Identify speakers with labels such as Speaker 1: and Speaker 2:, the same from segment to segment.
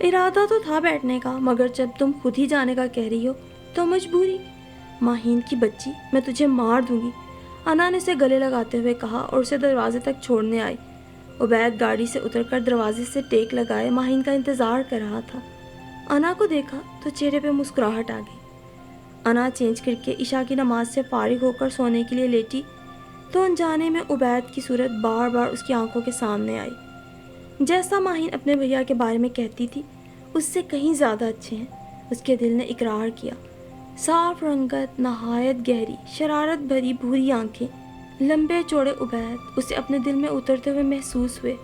Speaker 1: ارادہ تو تھا بیٹھنے کا، مگر جب تم خود ہی جانے کا کہہ رہی ہو تو مجبوری۔ ماہین کی بچی، میں تجھے مار دوں گی، انا نے اسے گلے لگاتے ہوئے کہا اور اسے دروازے تک چھوڑنے آئی۔ عبید گاڑی سے اتر کر دروازے سے ٹیک لگائے ماہین کا انتظار کر رہا تھا۔ انا کو دیکھا تو چہرے پہ مسکراہٹ آ گئی۔ انا چینج کر کے عشاء کی نماز سے فارغ ہو کر سونے کے لیے لیٹی تو انجانے میں عبید کی صورت بار بار اس کی آنکھوں کے سامنے آئی۔ جیسا ماہین اپنے بھیا کے بارے میں کہتی تھی اس سے کہیں زیادہ اچھے ہیں، اس کے دل نے اقرار کیا۔ صاف رنگت، نہایت گہری، شرارت بھری بھوری آنکھیں، لمبے چوڑے عبید اسے اپنے دل میں اترتے ہوئے محسوس ہوئے۔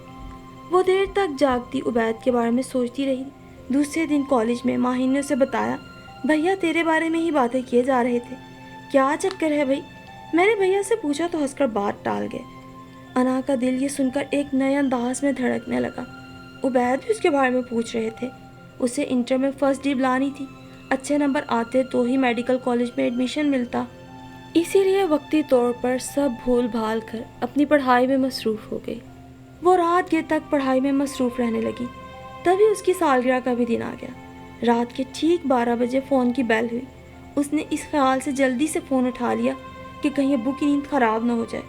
Speaker 1: وہ دیر تک جاگتی عبید کے بارے میں سوچتی رہی۔ دوسرے دن کالج میں ماہین نے اسے بتایا، بھیا تیرے بارے میں ہی باتیں کیے جا رہے تھے، کیا چکر ہے بھائی؟ میں نے بھیا سے پوچھا تو ہنس کر بات ٹال گئے۔ انا کا دل یہ سن کر ایک نئے انداز میں دھڑکنے لگا۔ عبید بھی اس کے بارے میں پوچھ رہے تھے۔ اسے انٹر میں فرسٹ ڈگری لانی تھی، اچھے نمبر آتے تو ہی میڈیکل کالج میں ایڈمیشن ملتا، اسی لیے وقتی طور پر سب بھول بھال کر اپنی پڑھائی میں مصروف ہو گئی۔ وہ رات گیر تک پڑھائی میں مصروف رہنے لگی۔ تبھی اس کی سالگرہ کا بھی دن آ گیا۔ رات کے ٹھیک 12 بجے فون کی بیل ہوئی۔ اس نے اس خیال سے جلدی سے فون اٹھا لیا کہ کہیں ابو کی نیند خراب نہ ہو جائے۔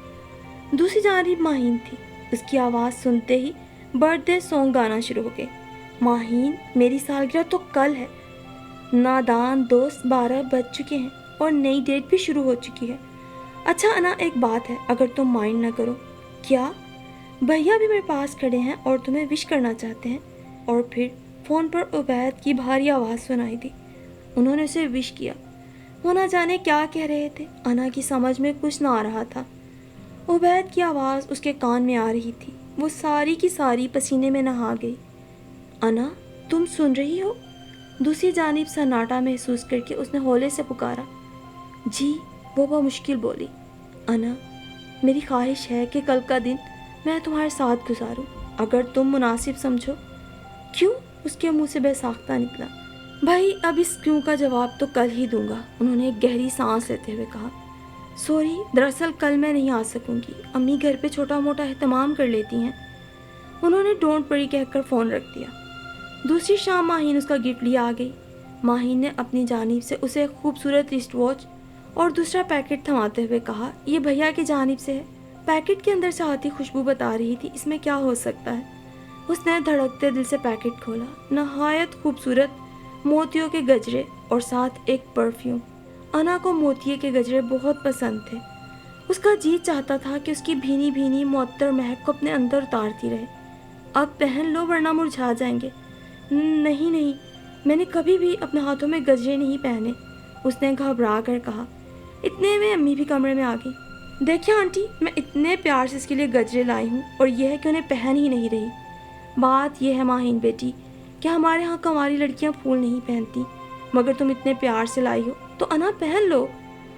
Speaker 1: دوسری جانب ماہین تھی۔ اس کی آواز سنتے ہی برتھ ڈے سانگ گانا شروع ہو گئے۔ ماہین، میری سالگرہ تو کل ہے، نادان دوست 12 بج چکے ہیں اور نئی ڈیٹ بھی شروع ہو چکی ہے۔ اچھا انا، ایک بات ہے اگر تم مائنڈ نہ کرو۔ کیا؟ بھیا بھی میرے پاس کھڑے ہیں اور تمہیں وش کرنا چاہتے ہیں۔ اور پھر فون پر عبید کی بھاری آواز سنائی دی۔ انہوں نے اسے وش کیا۔ وہ نہ جانے کیا کہہ رہے تھے، انا کی سمجھ میں کچھ نہ آ رہا تھا۔ عبید کی آواز اس کے کان میں آ رہی تھی۔ وہ ساری کی ساری پسینے میں نہا گئی۔ انا، تم سن رہی ہو؟ دوسری جانب سناٹا محسوس کر کے اس نے ہولے سے پکارا۔ جی، وہ بمشکل بولی۔ انا، میری خواہش ہے کہ کل کا دن میں تمہارے ساتھ گزاروں، اگر تم مناسب سمجھو۔ کیوں؟ اس کے منہ سے بے ساختہ نکلا۔ بھائی، اب اس کیوں کا جواب تو کل ہی دوں گا، انہوں نے ایک گہری سانس لیتے ہوئے کہا۔ سوری، دراصل کل میں نہیں آ سکوں گی، امی گھر پہ چھوٹا موٹا اہتمام کر لیتی ہیں۔ انہوں نے ڈونٹ وری کہہ کر فون رکھ دیا۔ دوسری شام ماہین اس کا گفٹ لے آ گئی۔ ماہین نے اپنی جانب سے اسے ایک خوبصورت رسٹ واچ اور دوسرا پیکٹ تھماتے ہوئے کہا، یہ بھیا کی جانب سے ہے۔ پیکٹ کے اندر سے آتی خوشبو بتا رہی تھی اس میں کیا ہو سکتا ہے۔ اس نے دھڑکتے دل سے پیکٹ کھولا۔ نہایت خوبصورت موتیوں کے گجرے اور ساتھ ایک پرفیوم۔ انا کو موتیے کے گجرے بہت پسند تھے۔ اس کا جی چاہتا تھا کہ اس کی بھینی بھینی معطر مہک کو اپنے اندر اتارتی رہے۔ اب پہن لو ورنہ مرجھا جائیں گے۔ نہیں نہیں، میں نے کبھی بھی اپنے ہاتھوں میں گجرے نہیں پہنے، اس نے گھبرا کر کہا۔ اتنے میں امی بھی کمرے میں آ گئی۔ دیکھیں آنٹی، میں اتنے پیار سے اس کے لیے گجرے لائی ہوں اور یہ ہے کہ انہیں پہن ہی نہیں رہی۔ بات یہ ہے ماہین بیٹی کہ ہمارے ہاں کنواری لڑکیاں پھول نہیں پہنتی، مگر تم اتنے پیار سے لائی ہو تو انا پہن لو،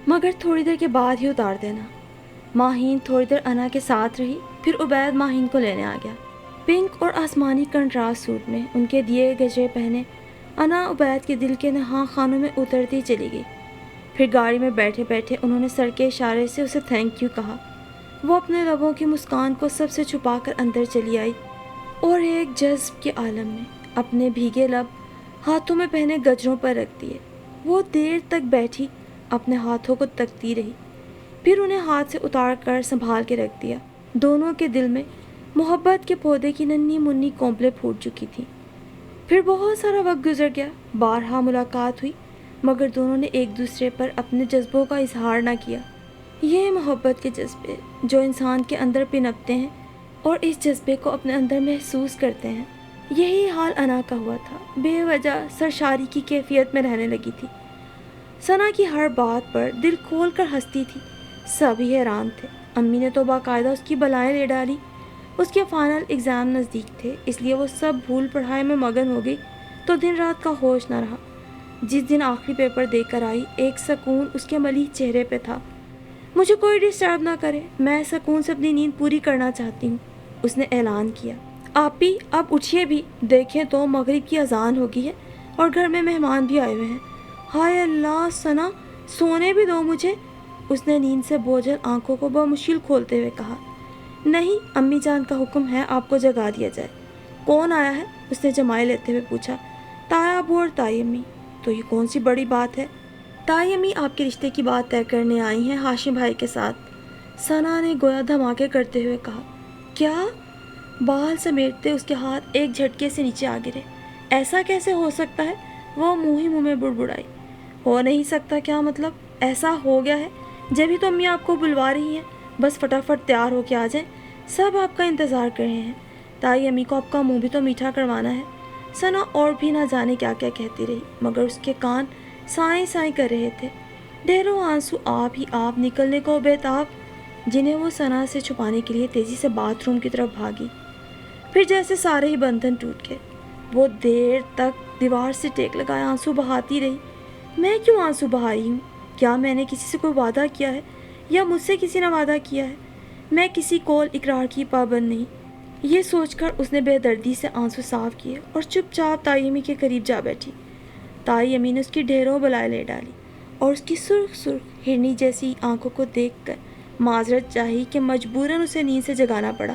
Speaker 1: مگر تھوڑی دیر کے بعد ہی اتار دینا۔ ماہین تھوڑی دیر انا کے ساتھ رہی، پھر عبید ماہین کو لینے آ گیا۔ پنک اور آسمانی کنٹراسٹ سوٹ میں ان کے دیے گجرے پہنے انا عبید کے دل کے نہاں خانوں میں اترتی چلی گئی۔ پھر گاڑی میں بیٹھے بیٹھے انہوں نے سر کے اشارے سے اسے تھینک یو کہا۔ وہ اپنے لبوں کی مسکان کو سب سے چھپا کر اندر چلی آئی اور ایک جذب کے عالم میں اپنے بھیگے لب ہاتھوں میں پہنے گجروں پر رکھ دیے۔ وہ دیر تک بیٹھی اپنے ہاتھوں کو تکتی رہی، پھر انہیں ہاتھ سے اتار کر سنبھال کے رکھ دیا۔ دونوں کے دل میں محبت کے پودے کی ننھی منی کونپلیں پھوٹ چکی تھیں۔ پھر بہت سارا وقت گزر گیا، بارہا ملاقات ہوئی، مگر دونوں نے ایک دوسرے پر اپنے جذبوں کا اظہار نہ کیا۔ یہ محبت کے جذبے جو انسان کے اندر پنپتے ہیں اور اس جذبے کو اپنے اندر محسوس کرتے ہیں، یہی حال انا کا ہوا تھا۔ بے وجہ سرشاری کی کیفیت میں رہنے لگی تھی۔ ثنا کی ہر بات پر دل کھول کر ہنستی تھی۔ سبھی حیران تھے۔ امی نے تو باقاعدہ اس کی بلائیں لے ڈالی۔ اس کے فائنل ایگزام نزدیک تھے، اس لیے وہ سب بھول پڑھائی میں مگن ہو گئی تو دن رات کا ہوش نہ رہا۔ جس دن آخری پیپر دے کر آئی، ایک سکون اس کے ملیح چہرے پہ تھا۔ مجھے کوئی ڈسٹرب نہ کرے، میں سکون سے اپنی نیند پوری کرنا چاہتی ہوں، اس نے اعلان کیا۔ آپی، اب اٹھیے بھی، دیکھیں تو مغرب کی اذان ہو گئی ہے اور گھر میں مہمان بھی آئے ہوئے ہیں۔ ہائے اللہ ثنا، سونے بھی دو مجھے، اس نے نیند سے بوجھل آنکھوں کو بمشکل کھولتے ہوئے کہا۔ نہیں، امی جان کا حکم ہے آپ کو جگا دیا جائے، کون آیا ہے؟ اس نے جمائے لیتے ہوئے پوچھا۔ تایا ابو اور تائی امی۔ تو یہ کون سی بڑی بات ہے؟ تائی امی آپ کے رشتے کی بات طے کرنے آئی ہیں ہاشم بھائی کے ساتھ، ثنا نے گویا دھماکے کرتے ہوئے کہا۔ کیا؟ بال سمیٹتے اس کے ہاتھ ایک جھٹکے سے نیچے آ گرے۔ ایسا کیسے ہو سکتا ہے؟ وہ منہ ہی منہ میں بڑبڑائی۔ ہو نہیں سکتا کیا مطلب؟ ایسا ہو گیا ہے، جبھی تو امی آپ کو بلوا رہی ہیں، بس فٹافٹ تیار ہو کے آ جائیں، سب آپ کا انتظار کر رہے ہیں۔ تائی امی کو آپ کا منہ بھی تو میٹھا کروانا ہے۔ ثنا اور بھی نہ جانے کیا کیا کہتی رہی، مگر اس کے کان سائیں سائیں کر رہے تھے۔ ڈھیروں آنسو آپ ہی آپ نکلنے کو بےتاب، جنہیں وہ ثنا سے چھپانے کے لیے تیزی سے باتھ روم کی طرف بھاگی۔ پھر جیسے سارے ہی بندھن ٹوٹ گئے، وہ دیر تک دیوار سے ٹیک لگائے آنسو بہاتی رہی۔ میں کیوں آنسو بہا رہی ہوں؟ کیا میں نے کسی سے کوئی وعدہ کیا ہے یا مجھ سے کسی نے وعدہ کیا ہے؟ میں کسی قول اقرار کی پابند نہیں۔ یہ سوچ کر اس نے بے دردی سے آنسو صاف کیے اور چپ چاپ تائی امی کے قریب جا بیٹھی۔ تائی امی نے اس کی ڈھیروں بلائیں لے ڈالی اور اس کی سرخ سرخ ہرنی جیسی آنکھوں کو دیکھ کر معذرت چاہی کہ مجبوراً اسے نیند سے جگانا پڑا۔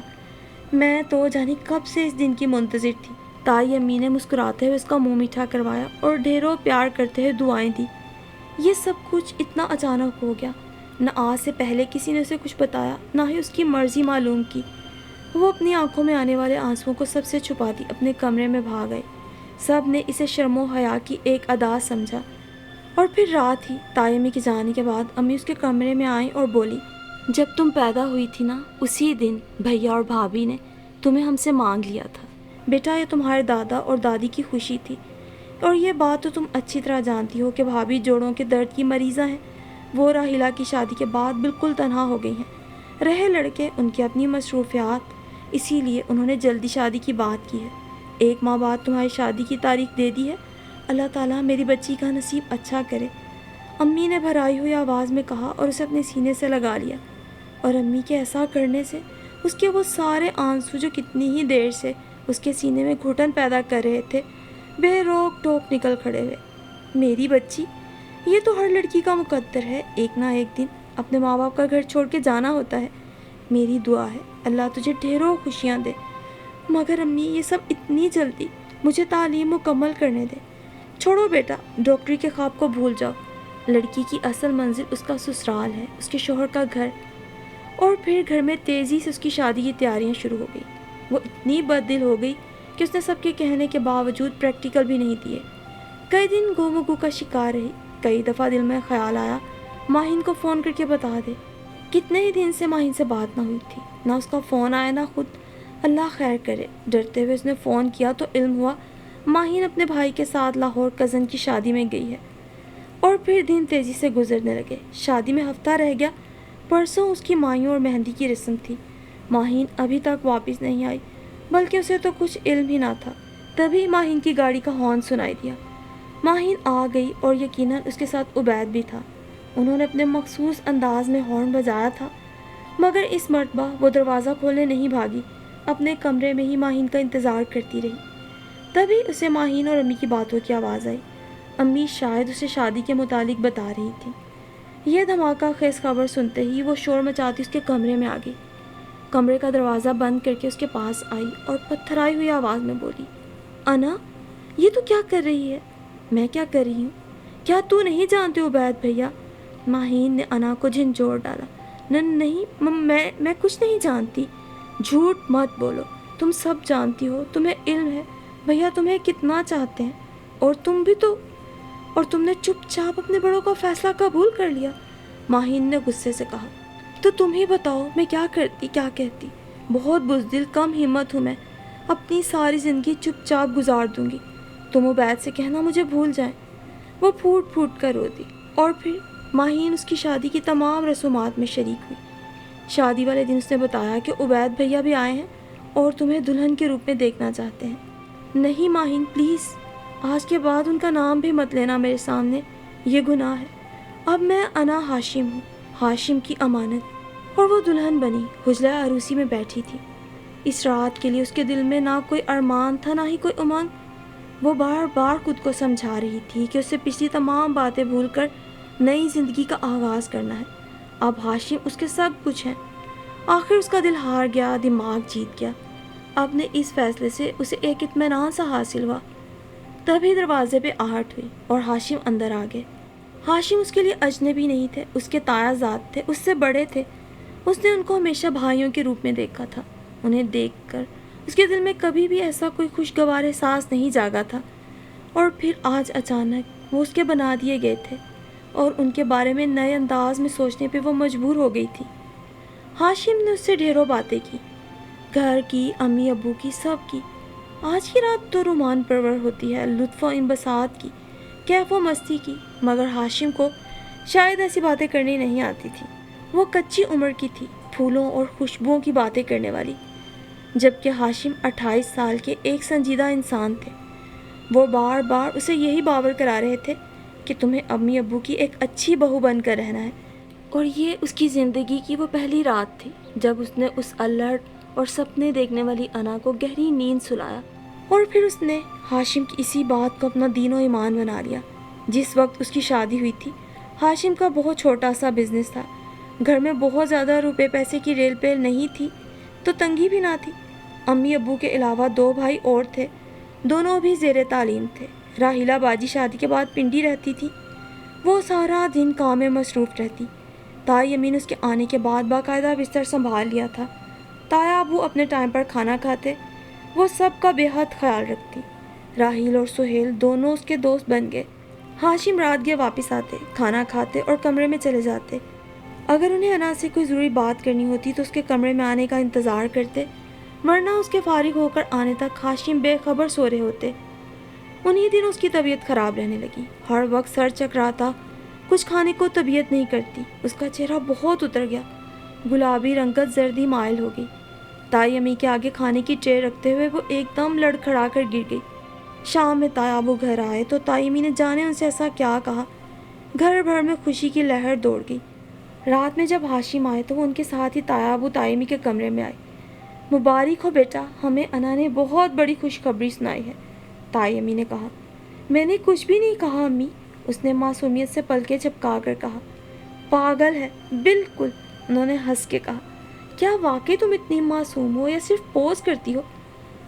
Speaker 1: میں تو جانی کب سے اس دن کی منتظر تھی۔ تائی امی نے مسکراتے ہوئے اس کا منہ میٹھا کروایا اور ڈھیروں پیار کرتے ہوئے دعائیں دی۔ یہ سب کچھ اتنا اچانک ہو گیا، نہ آج سے پہلے کسی نے اسے کچھ بتایا، نہ ہی اس کی مرضی معلوم کی۔ وہ اپنی آنکھوں میں آنے والے آنسوؤں کو سب سے چھپاتی اپنے کمرے میں بھاگ گئی۔ سب نے اسے شرم و حیا کی ایک ادا سمجھا۔ اور پھر رات ہی تائی امی کے جانے کے بعد امی اس کے کمرے میں آئیں اور بولی، جب تم پیدا ہوئی تھی نا، اسی دن بھیا اور بھابھی نے تمہیں ہم سے مانگ لیا تھا۔ بیٹا، یہ تمہارے دادا اور دادی کی خوشی تھی، اور یہ بات تو تم اچھی طرح جانتی ہو کہ بھابھی جوڑوں کے درد کی مریضہ ہیں۔ وہ راحیلہ کی شادی کے بعد بالکل تنہا ہو گئی ہیں۔ رہے لڑکے، ان کی اپنی مصروفیات، اسی لیے انہوں نے جلدی شادی کی بات کی ہے۔ 1 ماہ بعد تمہاری شادی کی تاریخ دے دی ہے۔ اللہ تعالیٰ میری بچی کا نصیب اچھا کرے، امی نے بھرائی ہوئی آواز میں کہا اور اسے اپنے سینے سے لگا لیا۔ اور امی کے ایسا کرنے سے اس کے وہ سارے آنسو جو کتنی ہی دیر سے اس کے سینے میں گھٹن پیدا کر رہے تھے، بے روک ٹوک نکل کھڑے ہوئے۔ میری بچی، یہ تو ہر لڑکی کا مقدر ہے، ایک نہ ایک دن اپنے ماں باپ کا گھر چھوڑ کے جانا ہوتا ہے۔ میری دعا ہے اللہ تجھے ڈھیروں خوشیاں دے، مگر امی یہ سب اتنی جلدی، مجھے تعلیم مکمل کرنے دے۔ چھوڑو بیٹا، ڈاکٹری کے خواب کو بھول جاؤ۔ لڑکی کی اصل منزل اس کا سسرال ہے، اس کے شوہر کا گھر۔ اور پھر گھر میں تیزی سے اس کی شادی کی تیاریاں شروع ہو گئی۔ وہ اتنی بد دل ہو گئی کہ اس نے سب کے کہنے کے باوجود پریکٹیکل بھی نہیں دیے۔ کئی دن گو کا شکار رہی۔ کئی دفعہ دل میں خیال آیا ماہین کو فون کر کے بتا دے۔ کتنے ہی دن سے ماہین سے بات نہ ہوئی تھی، نہ اس کا فون آیا نہ خود۔ اللہ خیر کرے۔ ڈرتے ہوئے اس نے فون کیا تو علم ہوا ماہین اپنے بھائی کے ساتھ لاہور کزن کی شادی میں گئی ہے۔ اور پھر دن تیزی سے گزرنے لگے۔ شادی میں ہفتہ رہ گیا۔ پرسوں اس کی مائیوں اور مہندی کی رسم تھی۔ ماہین ابھی تک واپس نہیں آئی، بلکہ اسے تو کچھ علم ہی نہ تھا۔ تبھی ماہین کی گاڑی کا ہارن سنائی دیا۔ ماہین آ گئی اور یقیناً اس کے ساتھ عبید بھی تھا۔ انہوں نے اپنے مخصوص انداز میں ہارن بجایا تھا، مگر اس مرتبہ وہ دروازہ کھولنے نہیں بھاگی، اپنے کمرے میں ہی ماہین کا انتظار کرتی رہی۔ تبھی اسے ماہین اور امی کی باتوں کی آواز آئی۔ امی شاید اسے شادی کے متعلق بتا رہی تھی۔ یہ دھماکہ خیز خبر سنتے ہی وہ شور مچاتی اس کے کمرے میں آ گئی۔ کمرے کا دروازہ بند کر کے اس کے پاس آئی اور پتھرائی ہوئی آواز میں بولی، انا، یہ تو کیا کر رہی ہے؟ میں کیا کر رہی ہوں؟ کیا تو نہیں جانتے عبید بھیا؟ ماہین نے انا کو جھنجھوڑ ڈالا۔ نہیں، میں کچھ نہیں جانتی۔ جھوٹ مت بولو، تم سب جانتی ہو، تمہیں علم ہے بھیا تمہیں کتنا چاہتے ہیں، اور تم نے چپ چاپ اپنے بڑوں کا فیصلہ قبول کر لیا۔ ماہین نے غصے سے کہا، تو تم ہی بتاؤ میں کیا کرتی کیا کہتی؟ بہت بزدل کم ہمت ہوں میں، اپنی ساری زندگی چپ چاپ گزار دوں گی۔ تم عبید سے کہنا مجھے بھول جائیں۔ وہ پھوٹ پھوٹ کر رو دی۔ اور پھر ماہین اس کی شادی کی تمام رسومات میں شریک ہوئی۔ شادی والے دن اس نے بتایا کہ عبید بھیا بھی آئے ہیں اور تمہیں دلہن کے روپ میں دیکھنا چاہتے ہیں۔ نہیں ماہین، پلیز، آج کے بعد ان کا نام بھی مت لینا میرے سامنے، یہ گناہ ہے۔ اب میں انا ہاشم ہوں، ہاشم کی امانت۔ اور وہ دلہن بنی، حجلہ عروسی میں بیٹھی تھی۔ اس رات کے لیے اس کے دل میں نہ کوئی ارمان تھا، نہ ہی کوئی امنگ۔ وہ بار بار خود کو سمجھا رہی تھی کہ اسے پچھلی تمام باتیں بھول کر نئی زندگی کا آغاز کرنا ہے۔ اب ہاشم اس کے سب کچھ ہے۔ آخر اس کا دل ہار گیا، دماغ جیت گیا۔ اب نے اس فیصلے سے اسے ایک اطمینان سا حاصل ہوا۔ تبھی دروازے پہ آہٹ ہوئی اور ہاشم اندر آ گئے۔ ہاشم اس کے لیے اجنبی نہیں تھے، اس کے تایا زاد تھے، اس سے بڑے تھے۔ اس نے ان کو ہمیشہ بھائیوں کے روپ میں دیکھا تھا۔ انہیں دیکھ کر اس کے دل میں کبھی بھی ایسا کوئی خوشگوار احساس نہیں جاگا تھا، اور پھر آج اچانک وہ اس کے بنا دیے گئے تھے، اور ان کے بارے میں نئے انداز میں سوچنے پہ وہ مجبور ہو گئی تھی۔ ہاشم نے اس سے ڈھیروں باتیں کی، گھر کی، امی ابو کی، سب کی۔ آج کی رات تو رومان پرور ہوتی ہے، لطف و انبساط کی، کیف و مستی کی، مگر ہاشم کو شاید ایسی باتیں کرنی نہیں آتی تھی۔ وہ کچی عمر کی تھی، پھولوں اور خوشبوؤں کی باتیں کرنے والی، جبکہ ہاشم 28 سال کے ایک سنجیدہ انسان تھے۔ وہ بار بار اسے یہی باور کرا رہے تھے کہ تمہیں امی ابو کی ایک اچھی بہو بن کر رہنا ہے، اور یہ اس کی زندگی کی وہ پہلی رات تھی جب اس نے اس الرٹ اور سپنے دیکھنے والی انا کو گہری نیند سلایا، اور پھر اس نے ہاشم کی اسی بات کو اپنا دین و ایمان بنا لیا۔ جس وقت اس کی شادی ہوئی تھی، ہاشم کا بہت چھوٹا سا بزنس تھا، گھر میں بہت زیادہ روپے پیسے کی ریل پیل نہیں تھی تو تنگی بھی نہ تھی۔ امی ابو کے علاوہ 2 بھائی اور تھے، دونوں بھی زیر تعلیم تھے۔ راحیلہ باجی شادی کے بعد پنڈی رہتی تھی، وہ سارا دن کام میں مصروف رہتی۔ تائی امی نے اس کے آنے کے بعد باقاعدہ بستر سنبھال لیا تھا۔ تایا ابو اپنے ٹائم پر کھانا کھاتے، وہ سب کا بے حد خیال رکھتی۔ راحیل اور سہیل دونوں اس کے دوست بن گئے۔ ہاشم رات گئے واپس آتے، کھانا کھاتے اور کمرے میں چلے جاتے۔ اگر انہیں انا سے کوئی ضروری بات کرنی ہوتی تو اس کے کمرے میں آنے کا انتظار کرتے، ورنہ اس کے فارغ ہو کر آنے تک ہاشم بے خبر سو رہے ہوتے۔ انہی دن اس کی طبیعت خراب رہنے لگی، ہر وقت سر چکراتا، کچھ کھانے کو طبیعت نہیں کرتی۔ اس کا چہرہ بہت اتر گیا، گلابی رنگت زردی مائل ہو گئی۔ تائی امی کے آگے کھانے کی ٹرے رکھتے ہوئے وہ ایک دم لڑکھڑا کر گر گئی۔ شام میں تایا ابو گھر آئے تو تائی امی نے جانے ان سے ایسا کیا کہا، گھر بھر میں خوشی کی لہر دوڑ گئی۔ رات میں جب ہاشم آئے تو وہ ان کے ساتھ ہی تایا ابو تائی امی کے کمرے میں آئے۔ مبارک ہو بیٹا، ہمیں انا نے بہت بڑی خوشخبری سنائی ہے، تائی امی نے کہا۔ میں نے کچھ بھی نہیں کہا امی، اس نے معصومیت سے پلکیں جھپکا کر کہا۔ پاگل ہے، بالکل، انہوں نے ہنس کے کہا۔ کیا واقعی تم اتنی معصوم ہو یا صرف پوز کرتی ہو؟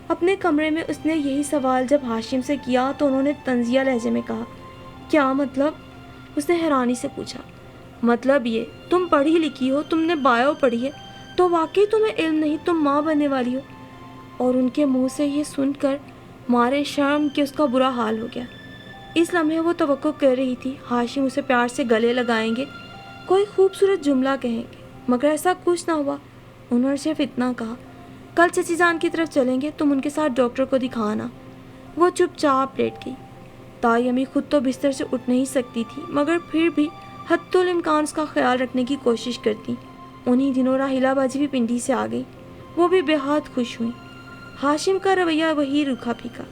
Speaker 1: اپنے کمرے میں اس نے یہی سوال جب ہاشم سے کیا تو انہوں نے طنزیہ لہجے میں کہا۔ کیا مطلب؟ اس نے حیرانی سے پوچھا۔ مطلب یہ، تم پڑھی لکھی ہو، تم نے بایو پڑھی ہے، تو واقعی تمہیں علم نہیں تم ماں بننے والی ہو؟ اور ان کے منہ سے یہ سن کر مارے شرم کہ اس کا برا حال ہو گیا۔ اس لمحے وہ توقع کر رہی تھی ہاشم اسے پیار سے گلے لگائیں گے، کوئی خوبصورت جملہ کہیں گے، مگر ایسا کچھ نہ ہوا۔ انہوں نے صرف اتنا کہا، کل چچی جان کی طرف چلیں گے، تم ان کے ساتھ ڈاکٹر کو دکھانا۔ وہ چپ چاپ لیٹ گئی۔ تائی امی خود تو بستر سے اٹھ نہیں سکتی تھی، مگر پھر بھی حتی الامکان اس کا خیال رکھنے کی کوشش کرتی۔ انہی دنوں راحیلہ باجی بھی پنڈی سے آ گئی، وہ بھی بے حد خوش ہوئی۔ ہاشم کا رویہ وہی روکھا پھیکا،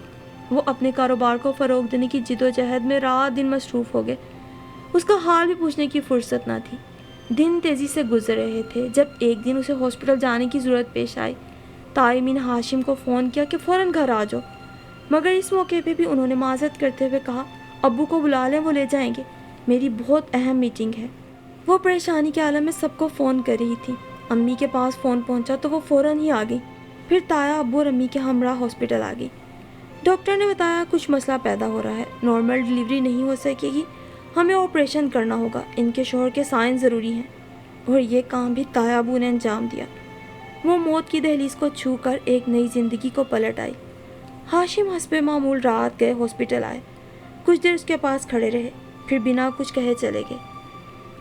Speaker 1: وہ اپنے کاروبار کو فروغ دینے کی جد و جہد میں رات دن مصروف ہو گئے۔ اس کا حال بھی پوچھنے کی فرصت نہ تھی۔ دن تیزی سے گزر رہے تھے جب ایک دن اسے ہاسپٹل جانے کی ضرورت پیش آئی۔ تائی امی نے ہاشم کو فون کیا کہ فوراً گھر آ جاؤ، مگر اس موقع پہ بھی انہوں نے معذرت کرتے ہوئے کہا، ابو کو بلا لیں، وہ لے جائیں گے، میری بہت اہم میٹنگ ہے۔ وہ پریشانی کے عالم میں سب کو فون کر رہی تھی۔ امی کے پاس فون پہنچا تو وہ فوراً ہی آ گئی، پھر تایا ابو اور امی کے ہمراہ ہاسپٹل آ گئی۔ ڈاکٹر نے بتایا کچھ مسئلہ پیدا ہو رہا ہے، نارمل ڈیلیوری نہیں ہو سکے گی، ہمیں آپریشن کرنا ہوگا، ان کے شوہر کے سائن ضروری ہیں۔ اور یہ کام بھی تایا ابو نے انجام دیا۔ وہ موت کی دہلیز کو چھو کر ایک نئی زندگی کو پلٹ آئی۔ ہاشم حسب معمول رات گئے ہاسپٹل آئے، کچھ دیر اس کے پاس کھڑے رہے، پھر بنا کچھ کہے چلے گئے۔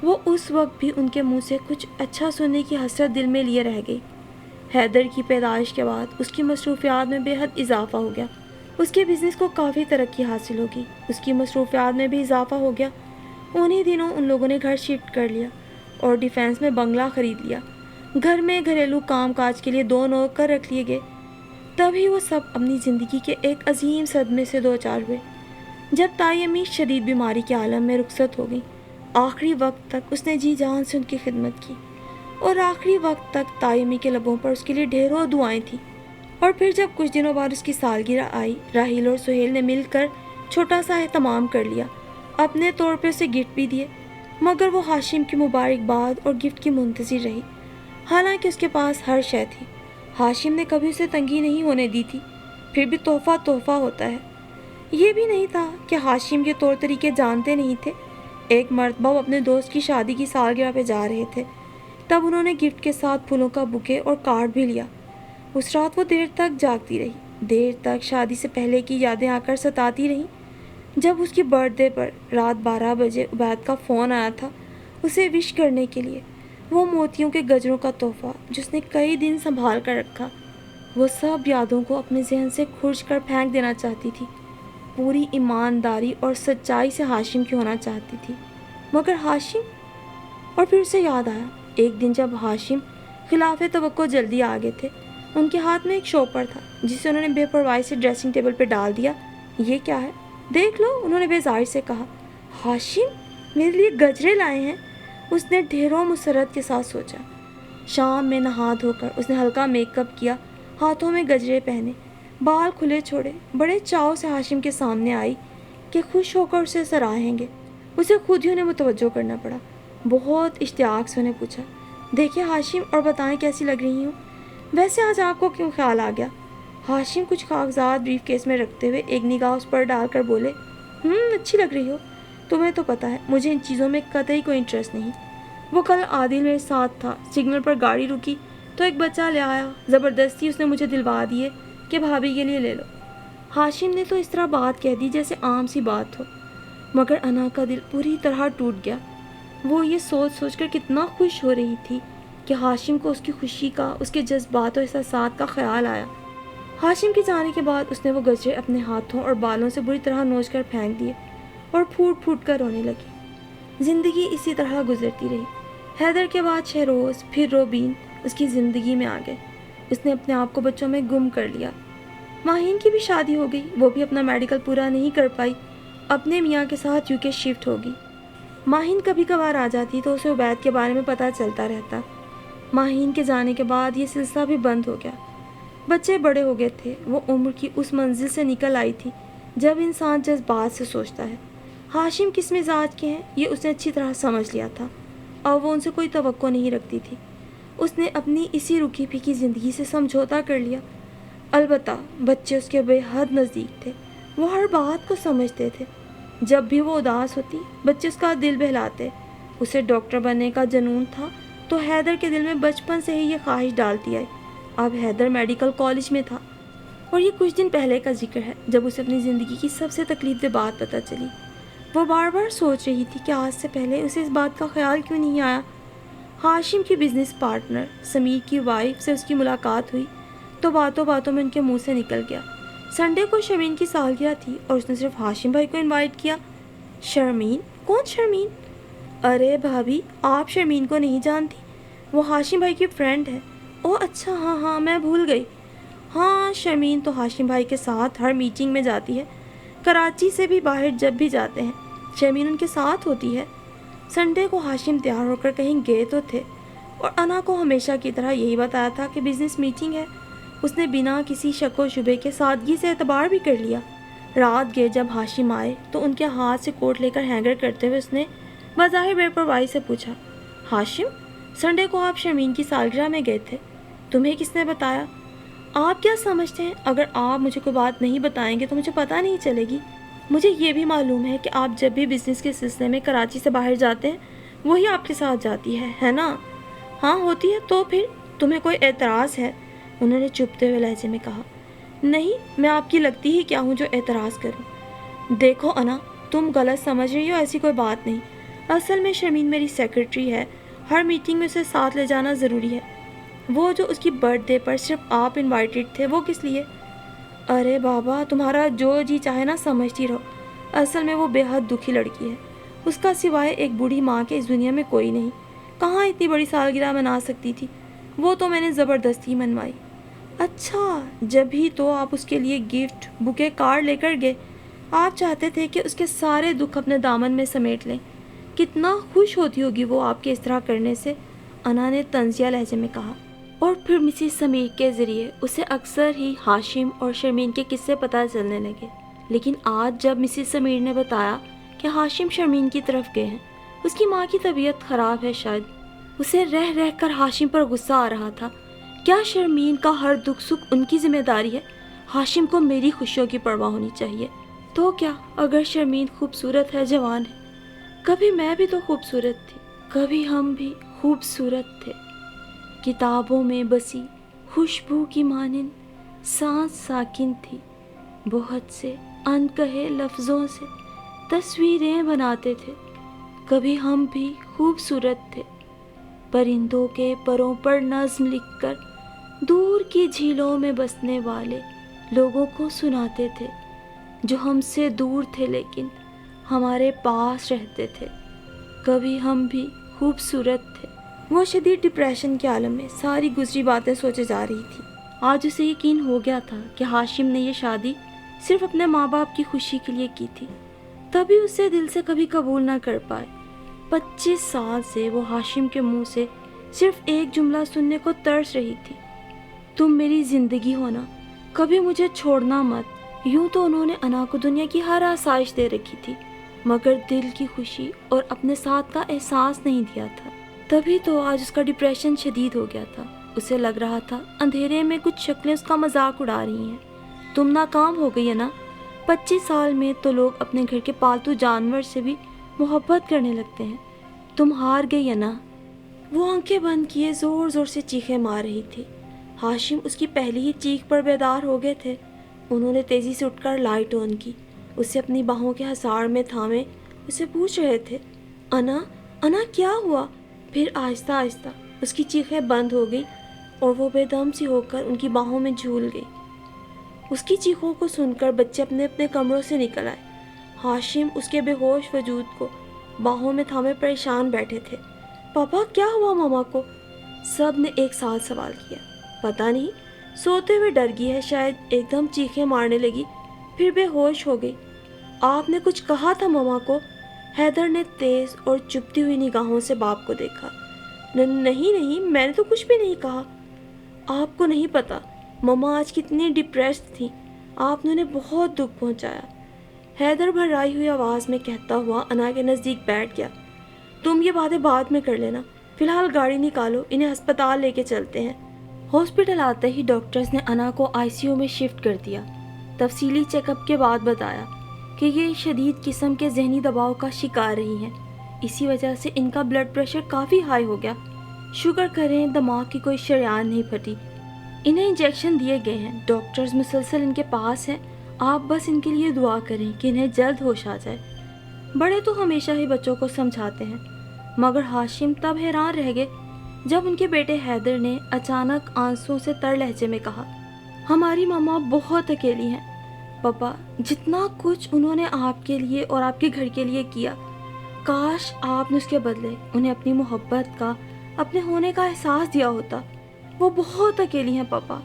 Speaker 1: وہ اس وقت بھی ان کے منہ سے کچھ اچھا سننے کی حسرت دل میں لیے رہ گئی۔ حیدر کی پیدائش کے بعد اس کی مصروفیات میں بے حد اضافہ ہو گیا، اس کے بزنس کو کافی ترقی حاصل ہوگی، اس کی مصروفیات میں بھی اضافہ ہو گیا۔ انہی دنوں ان لوگوں نے گھر شفٹ کر لیا اور ڈیفینس میں بنگلہ خرید لیا۔ گھر میں گھریلو کام کاج کے لیے 2 نوکر رکھ لیے گئے۔ تبھی وہ سب اپنی زندگی کے ایک عظیم صدمے سے دوچار ہوئے جب تائی امی شدید بیماری کے عالم میں رخصت ہو گئی۔ آخری وقت تک اس نے جی جان سے ان کی خدمت کی، اور آخری وقت تک تائی امی کے لبوں پر اس کے لیے ڈھیروں دعائیں تھیں۔ اور پھر جب کچھ دنوں بعد اس کی سالگرہ آئی، راحیل اور سہیل نے مل کر چھوٹا سا اہتمام کر لیا، اپنے طور پہ اسے گفٹ بھی دیے، مگر وہ ہاشم کی مبارکباد اور گفٹ کی منتظر رہی، حالانکہ اس کے پاس ہر شے تھی۔ ہاشم نے کبھی اسے تنگی نہیں ہونے دی تھی، پھر بھی تحفہ تحفہ ہوتا ہے۔ یہ بھی نہیں تھا کہ ہاشم کے طور طریقے جانتے نہیں تھے۔ ایک مرتبہ وہ اپنے دوست کی شادی کی سالگرہ پہ جا رہے تھے، تب انہوں نے گفٹ کے ساتھ پھولوں کا بوکے اور کارڈ بھی لیا۔ اس رات وہ دیر تک جاگتی رہی، دیر تک شادی سے پہلے کی یادیں آ کر ستاتی رہیں۔ جب اس کی برتھ ڈے پر رات 12 بجے عبید کا فون آیا تھا اسے وش کرنے کے لیے، وہ موتیوں کے گجروں کا تحفہ جو اس نے کئی دن سنبھال کر رکھا، وہ سب یادوں کو اپنے ذہن سے کھرچ کر پھینک دینا چاہتی تھی۔ پوری ایمانداری اور سچائی سے ہاشم کی ہونا چاہتی تھی، مگر ہاشم۔ اور پھر اسے یاد آیا، ایک دن جب ہاشم خلاف توقع جلدی آ گئے تھے، ان کے ہاتھ میں ایک شوپر تھا جسے انہوں نے بے پرواہی سے ڈریسنگ ٹیبل پہ ڈال دیا۔ یہ کیا ہے؟ دیکھ لو، انہوں نے بیزاری سے کہا۔ ہاشم، میرے لیے گجرے لائے ہیں؟ اس نے ڈھیروں مسرت کے ساتھ سوچا۔ شام میں نہا دھو کر اس نے ہلکا میک اپ کیا، ہاتھوں میں گجرے پہنے، بال کھلے چھوڑے، بڑے چاؤ سے ہاشم کے سامنے آئی کہ خوش ہو کر اسے سراہیں گے۔ اسے خود ہی انہیں متوجہ کرنا پڑا۔ بہت اشتیاق سے انہیں پوچھا، دیکھیں ہاشم، اور بتائیں کیسی لگ رہی ہوں؟ ویسے آج آپ کو کیوں خیال آ گیا؟ ہاشم کچھ کاغذات بریف کیس میں رکھتے ہوئے ایک نگاہ اس پر ڈال کر بولے، اچھی لگ رہی ہو۔ تمہیں تو پتہ ہے مجھے ان چیزوں میں قطعی کوئی انٹرسٹ نہیں۔ وہ کل عادل میرے ساتھ تھا، سگنل پر گاڑی رکی تو ایک بچہ لے آیا، زبردستی اس نے مجھے دلوا دیے کہ بھابھی کے لیے لے لو۔ ہاشم نے تو اس طرح بات کہہ دی جیسے عام سی بات ہو، مگر انا کا دل پوری طرح ٹوٹ گیا۔ وہ یہ سوچ سوچ کر کتنا خوش ہو رہی تھی کہ ہاشم کو اس کی خوشی کا، اس کے جذبات و احساسات کا خیال آیا۔ ہاشم کے جانے کے بعد اس نے وہ گجرے اپنے ہاتھوں اور بالوں سے بری طرح نوچ کر پھینک دیے اور پھوٹ پھوٹ کر رونے لگی۔ زندگی اسی طرح گزرتی رہی۔ حیدر کے بعد شہروز، پھر روبین اس کی زندگی میں آ گئے۔ اس نے اپنے آپ کو بچوں میں گم کر لیا۔ ماہین کی بھی شادی ہو گئی، وہ بھی اپنا میڈیکل پورا نہیں کر پائی، اپنے میاں کے ساتھ UK شفٹ ہوگی۔ ماہین کبھی کبھار آ جاتی تو اسے عبید کے بارے میں پتہ چلتا رہتا۔ ماہین کے جانے کے بعد یہ سلسلہ بھی بند ہو گیا۔ بچے بڑے ہو گئے تھے، وہ عمر کی اس منزل سے نکل آئی تھی جب انسان جذبات سے سوچتا ہے۔ ہاشم کس مزاج کے ہیں یہ اس نے اچھی طرح سمجھ لیا تھا، اور وہ ان سے کوئی توقع نہیں رکھتی تھی۔ اس نے اپنی اسی رکی پھیکی زندگی سے سمجھوتا کر لیا۔ البتہ بچے اس کے بے حد نزدیک تھے، وہ ہر بات کو سمجھتے تھے۔ جب بھی وہ اداس ہوتی، بچے اس کا دل بہلاتے۔ اسے ڈاکٹر بننے کا جنون تھا تو حیدر کے دل میں بچپن سے ہی یہ خواہش ڈالتی آئی۔ اب حیدر میڈیکل کالج میں تھا، اور یہ کچھ دن پہلے کا ذکر ہے جب اسے اپنی زندگی کی سب سے تکلیف دہ بات پتہ چلی۔ وہ بار بار سوچ رہی تھی کہ آج سے پہلے اسے اس بات کا خیال کیوں نہیں آیا۔ ہاشم کی بزنس پارٹنر سمیر کی وائف سے اس کی ملاقات ہوئی تو باتوں باتوں میں ان کے منہ سے نکل گیا، سنڈے کو شرمین کی سالگرہ تھی اور اس نے صرف ہاشم بھائی کو انوائٹ کیا۔ شرمین؟ کون شرمین؟ ارے بھابھی، آپ شرمین کو نہیں جانتی؟ وہ ہاشم بھائی کی فرینڈ ہے۔ اوہ اچھا، ہاں میں بھول گئی۔ ہاں، شرمین تو ہاشم بھائی کے ساتھ ہر میٹنگ میں جاتی ہے، کراچی سے بھی باہر جب بھی جاتے ہیں شرمین ان کے ساتھ ہوتی ہے۔ سنڈے کو ہاشم تیار ہو کر کہیں گئے تو تھے، اور انا کو ہمیشہ کی طرح یہی بتایا تھا کہ بزنس میٹنگ ہے۔ اس نے بنا کسی شک و شبے کے سادگی سے اعتبار بھی کر لیا۔ رات گئے جب ہاشم آئے تو ان کے ہاتھ سے کوٹ لے کر ہینگر کرتے ہوئے اس نے بظاہر بے پرواہی سے پوچھا، ہاشم، سنڈے کو آپ شرمین کی سالگرہ میں گئے تھے، تمہیں کس نے بتایا؟ آپ کیا سمجھتے ہیں اگر آپ مجھے کوئی بات نہیں بتائیں گے تو مجھے پتہ نہیں چلے گی؟ مجھے یہ بھی معلوم ہے کہ آپ جب بھی بزنس کے سلسلے میں کراچی سے باہر جاتے ہیں وہی آپ کے ساتھ جاتی ہے نا؟ ہاں ہوتی ہے، تو پھر تمہیں کوئی اعتراض ہے؟ انہوں نے چپتے ہوئے لہجے میں کہا۔ نہیں، میں آپ کی لگتی ہی کیا ہوں جو اعتراض کروں؟ دیکھو انا، تم غلط سمجھ رہی ہو، ایسی کوئی بات نہیں۔ اصل میں شرمین میری سیکرٹری ہے، ہر میٹنگ میں اسے ساتھ لے جانا ضروری ہے۔ وہ جو اس کی برتھ ڈے پر صرف آپ انوائٹڈ تھے، وہ کس لیے؟ ارے بابا، تمہارا جو جی چاہے نا سمجھتی رہو، اصل میں وہ بے حد دکھی لڑکی ہے۔ اس کا سوائے ایک بوڑھی ماں کے اس دنیا میں کوئی نہیں، کہاں اتنی بڑی سالگرہ منا سکتی تھی، وہ تو میں نے زبردستی منوائی۔ اچھا، جب ہی تو آپ اس کے لیے گفٹ بوکے کارڈ لے کر گئے، آپ چاہتے تھے کہ اس کے سارے دکھ اپنے دامن میں سمیٹ لیں۔ کتنا خوش ہوتی ہوگی وہ آپ کے اس طرح کرنے سے، انا نے طنزیہ لہجے میں کہا۔ اور پھر مسز سمیر کے ذریعے اسے اکثر ہی ہاشم اور شرمین کے قصے پتہ چلنے لگے، لیکن آج جب مسز سمیر نے بتایا کہ ہاشم شرمین کی طرف گئے ہیں، اس کی ماں کی طبیعت خراب ہے، شاید اسے رہ رہ کر ہاشم پر غصہ آ رہا تھا کیا شرمین کا ہر دکھ سکھ ان کی ذمہ داری ہے؟ ہاشم کو میری خوشیوں کی پرواہ ہونی چاہیے۔ تو کیا اگر شرمین خوبصورت ہے، جوان ہے، کبھی میں بھی تو خوبصورت تھی، کبھی ہم بھی خوبصورت تھے۔ کتابوں میں بسی خوشبو کی مانند سانس ساکن تھی، بہت سے انکہے لفظوں سے تصویریں بناتے تھے، کبھی ہم بھی خوبصورت تھے۔ پرندوں کے پروں پر نظم لکھ کر دور کی جھیلوں میں بسنے والے لوگوں کو سناتے تھے، جو ہم سے دور تھے لیکن ہمارے پاس رہتے تھے۔ کبھی ہم بھی خوبصورت تھے۔ وہ شدید ڈپریشن کے عالم میں ساری گزری باتیں سوچے جا رہی تھی۔ آج اسے یقین ہو گیا تھا کہ ہاشم نے یہ شادی صرف اپنے ماں باپ کی خوشی کے لیے کی تھی، تبھی اسے دل سے کبھی قبول نہ کر پائے۔ 25 سال سے وہ ہاشم کے منہ سے صرف ایک جملہ سننے کو ترس رہی تھی، تم میری زندگی ہونا، کبھی مجھے چھوڑنا مت۔ یوں تو انہوں نے انا کو دنیا کی ہر آسائش دے رکھی تھی، مگر دل کی خوشی اور اپنے ساتھ کا احساس نہیں دیا تھا۔ تبھی تو آج اس کا ڈپریشن شدید ہو گیا تھا۔ اسے لگ رہا تھا اندھیرے میں کچھ شکلیں اس کا مذاق اڑا رہی ہیں۔ تم ناکام ہو گئی ہے نا؟ 25 سال میں تو لوگ اپنے گھر کے پالتو جانور سے بھی محبت کرنے لگتے ہیں، تم ہار گئی ہے نا؟ وہ آنکھیں بند کیے زور زور سے چیخیں مار رہی تھی۔ ہاشم اس کی پہلی ہی چیخ پر بیدار ہو گئے تھے۔ انہوں نے تیزی سے اٹھ کر لائٹ آن کی، اسے اپنی باہوں کے حصار میں تھامے اسے پوچھ رہے تھے، انا، انا کیا ہوا؟ پھر آہستہ آہستہ اس کی چیخیں بند ہو گئیں اور وہ بے دم سی ہو کر ان کی باہوں میں جھول گئی۔ اس کی چیخوں کو سن کر بچے اپنے اپنے کمروں سے نکل آئے۔ ہاشم اس کے بے ہوش وجود کو باہوں میں تھامے پریشان بیٹھے تھے۔ پاپا کیا ہوا ماما کو؟ سب نے ایک ساتھ سوال کیا۔ پتہ نہیں، سوتے ہوئے ڈر گئی ہے شاید، ایک دم چیخیں مارنے لگی، پھر بے ہوش ہو گئی۔ آپ نے کچھ کہا تھا ماما کو؟ حیدر نے تیز اور چپتی ہوئی نگاہوں سے باپ کو دیکھا۔ نہیں، میں نے تو کچھ بھی نہیں کہا۔ آپ کو نہیں پتا ماما آج کتنی ڈپریسڈ تھی، آپ نے انہیں بہت دکھ پہنچایا، حیدر بھرائی ہوئی آواز میں کہتا ہوا انا کے نزدیک بیٹھ گیا۔ تم یہ باتیں بعد میں کر لینا، فی الحال گاڑی نکالو، انہیں ہسپتال لے کے چلتے ہیں۔ ہاسپٹل آتے ہی ڈاکٹرز نے انا کو ICU میں شفٹ کر دیا۔ تفصیلی چیک اپ کے بعد بتایا کہ یہ شدید قسم کے ذہنی دباؤ کا شکار رہی ہیں، اسی وجہ سے ان کا بلڈ پریشر کافی ہائی ہو گیا۔ شکر کریں دماغ کی کوئی شریان نہیں پھٹی۔ انہیں انجیکشن دیے گئے ہیں، ڈاکٹرز مسلسل ان کے پاس ہیں، آپ بس ان کے لیے دعا کریں کہ انہیں جلد ہوش آ جائے۔ بڑے تو ہمیشہ ہی بچوں کو سمجھاتے ہیں، مگر ہاشم تب حیران رہ گئے جب ان کے بیٹے حیدر نے اچانک آنسوں سے تر لہجے میں کہا، ہماری ماما بہت اکیلی ہیں پاپا، جتنا کچھ انہوں نے آپ کے لیے اور آپ کے گھر کے لیے کیا، کاش آپ نے اس کے بدلے انہیں اپنی محبت کا، اپنے ہونے کا احساس دیا ہوتا۔ وہ بہت اکیلی ہیں پاپا،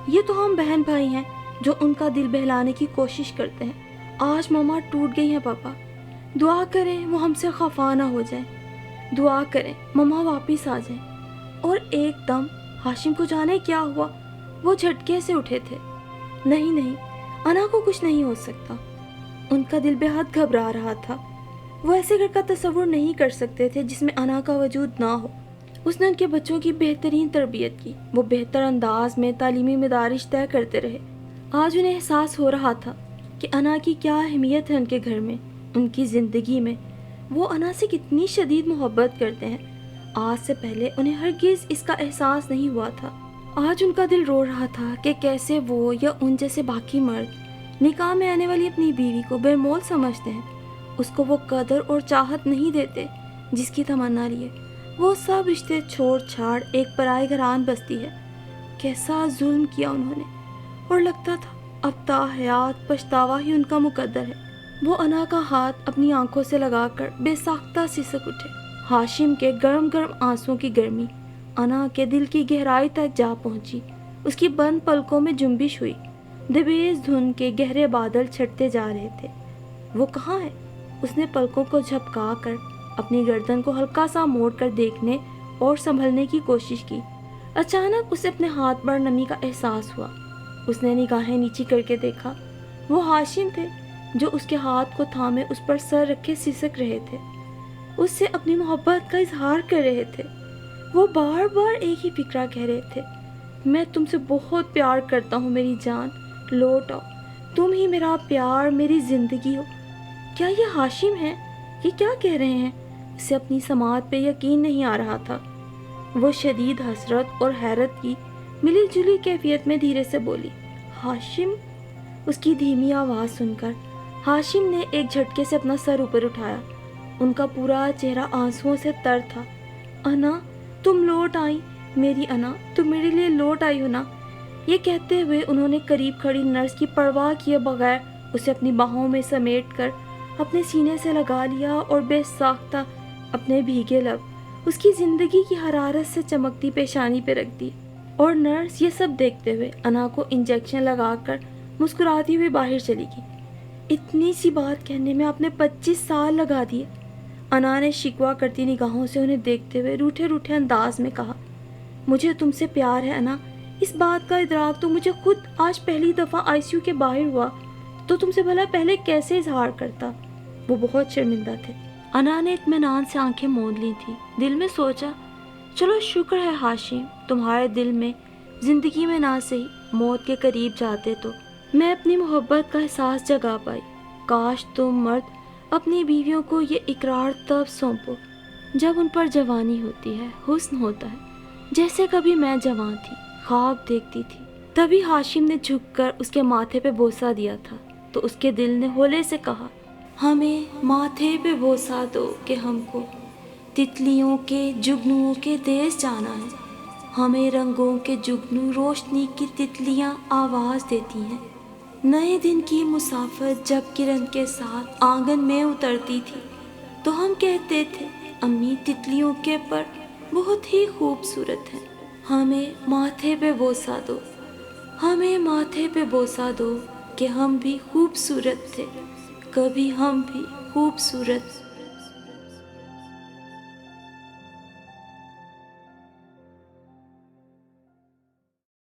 Speaker 1: یہ تو ہم بہن بھائی ہیں جو ان کا دل بہلانے کی کوشش کرتے ہیں۔ آج ماما ٹوٹ گئی ہیں پاپا، دعا کریں وہ ہم سے خفا نہ ہو جائیں، دعا کریں ماما واپس آ جائیں۔ اور ایک دم ہاشم کو جانے کیا ہوا، وہ جھٹکے سے اٹھے تھے۔ نہیں، انا کو کچھ نہیں ہو سکتا۔ ان کا دل بے حد گھبرا رہا تھا۔ وہ ایسے گھر کا تصور نہیں کر سکتے تھے جس میں انا کا وجود نہ ہو۔ اس نے ان کے بچوں کی بہترین تربیت کی، وہ بہتر انداز میں تعلیمی مدارج طے کرتے رہے۔ آج انہیں احساس ہو رہا تھا کہ انا کی کیا اہمیت ہے ان کے گھر میں، ان کی زندگی میں۔ وہ انا سے کتنی شدید محبت کرتے ہیں، آج سے پہلے انہیں ہرگز اس کا احساس نہیں ہوا تھا۔ آج ان کا دل رو رہا تھا کہ کیسے وہ یا ان جیسے باقی مرد نکاح میں آنے والی اپنی بیوی کو بے مول سمجھتے ہیں، اس کو وہ قدر اور چاہت نہیں دیتے جس کی تمنا لیے وہ سب رشتے چھوڑ چھاڑ ایک پرائے گھران بستی ہے۔ کیسا ظلم کیا انہوں نے، اور لگتا تھا اب تا حیات پچھتاوا ہی ان کا مقدر ہے۔ وہ انا کا ہاتھ اپنی آنکھوں سے لگا کر بے ساختہ سسک اٹھے۔ ہاشم کے گرم گرم آنسوں کی گرمی انا کے دل کی گہرائی تک جا پہنچی، اس کی بند پلکوں میں جنبش ہوئی۔ دبیز دھند کے گہرے بادل چھٹتے جا رہے تھے۔ وہ کہاں ہے؟ اس نے پلکوں کو جھپکا کر اپنی گردن کو ہلکا سا موڑ کر دیکھنے اور سنبھلنے کی کوشش کی۔ اچانک اسے اپنے ہاتھ پر نمی کا احساس ہوا۔ اس نے نگاہیں نیچی کر کے دیکھا، وہ ہاشم تھے جو اس کے ہاتھ کو تھامے اس پر سر رکھے سسک رہے تھے، اس سے اپنی محبت کا اظہار کر رہے تھے۔ وہ بار بار ایک ہی فقرہ کہہ رہے تھے، میں تم سے بہت پیار کرتا ہوں میری جان، لوٹ آؤ، تم ہی میرا پیار، میری زندگی ہو۔ کیا یہ ہاشم ہے؟ یہ کیا کہہ رہے ہیں؟ اسے اپنی سماعت پہ یقین نہیں آ رہا تھا۔ وہ شدید حسرت اور حیرت کی ملی جلی کیفیت میں دھیرے سے بولی، ہاشم؟ اس کی دھیمی آواز سن کر ہاشم نے ایک جھٹکے سے اپنا سر اوپر اٹھایا۔ ان کا پورا چہرہ آنسوؤں سے تر تھا۔ انا، تم لوٹ آئی، میری انا، تم میرے لیے لوٹ آئی ہو نا؟ یہ کہتے ہوئے انہوں نے قریب کھڑی نرس کی پرواہ کیے بغیر اسے اپنی باہوں میں سمیٹ کر اپنے سینے سے لگا لیا اور بے ساختہ اپنے بھیگے لب اس کی زندگی کی حرارت سے چمکتی پیشانی پہ رکھ دی۔ اور نرس یہ سب دیکھتے ہوئے انا کو انجیکشن لگا کر مسکراتی ہوئی باہر چلی گئی۔ اتنی سی بات کہنے میں آپ نے 25 سال لگا دیے۔ انا نے شکوہ کرتی نگاہوں سے انہیں دیکھتے ہوئے روٹھے روٹھے انداز میں کہا، مجھے تم سے پیار ہے انا، اس بات کا ادراک تو مجھے خود آج پہلی دفعہ آئی سی یو کے باہر ہوا، تو تم سے بھلا پہلے کیسے اظہار کرتا؟ وہ بہت شرمندہ تھے۔ انا نے اطمینان سے آنکھیں موند لی تھی، دل میں سوچا، چلو شکر ہے ہاشم، تمہارے دل میں زندگی میں نہ صحیح موت کے قریب جاتے تو میں اپنی محبت کا احساس جگا پائی۔ کاش تم مرد اپنی بیویوں کو یہ اقرار تب سونپو جب ان پر جوانی ہوتی ہے، حسن ہوتا ہے، جیسے کبھی میں جوان تھی، خواب دیکھتی تھی۔ تبھی ہاشم نے جھک کر اس کے ماتھے پہ بوسہ دیا تھا تو اس کے دل نے ہولے سے کہا، ہمیں ماتھے پہ بوسہ دو کہ ہم کو تتلیوں کے جگنوؤں کے دیس جانا ہے۔ ہمیں رنگوں کے جگنو روشنی کی تتلیاں آواز دیتی ہیں۔ نئے دن کی مسافت جب کرن کے ساتھ آنگن میں اترتی تھی تو ہم کہتے تھے، امی تتلیوں کے پر بہت ہی خوبصورت ہیں۔ ہمیں ماتھے پہ بوسہ دو، ہمیں ماتھے پہ بوسہ دو کہ ہم بھی خوبصورت تھے، کبھی ہم بھی خوبصورت